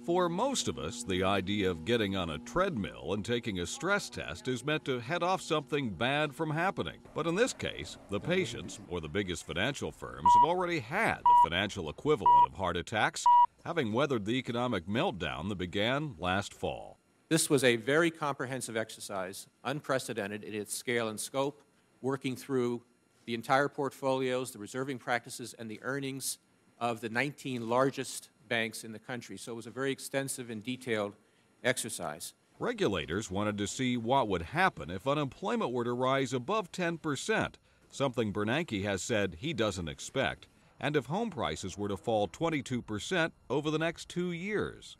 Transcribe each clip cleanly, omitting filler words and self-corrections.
For most of us, the idea of getting on a treadmill and taking a stress test is meant to head off something bad from happening. But in this case, the patients, or the biggest financial firms, have already had the financial equivalent of heart attacks, having weathered the economic meltdown that began last fall. This was a very comprehensive exercise, unprecedented in its scale and scope, working through the entire portfolios, the reserving practices, and the earnings of the 19 largest banks in the country. So it was a very extensive and detailed exercise. Regulators wanted to see what would happen if unemployment were to rise above 10%, something Bernanke has said he doesn't expect, and if home prices were to fall 22% over the next 2 years.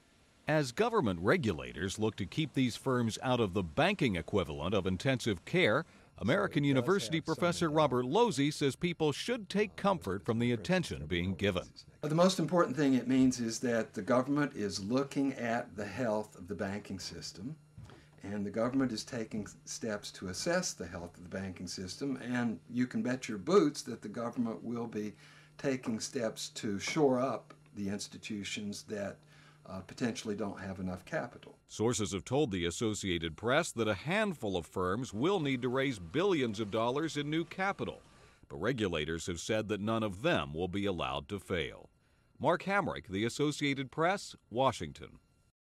As government regulators look to keep these firms out of the banking equivalent of intensive care, American University professor Robert Losey says people should take comfort from the attention being given. The most important thing it means is that the government is looking at the health of the banking system, and the government is taking steps to assess the health of the banking system, and you can bet your boots that the government will be taking steps to shore up the institutions that potentially don't have enough capital. Sources have told the Associated Press that a handful of firms will need to raise billions of dollars in new capital, but regulators have said that none of them will be allowed to fail. Mark Hamrick, The Associated Press, Washington.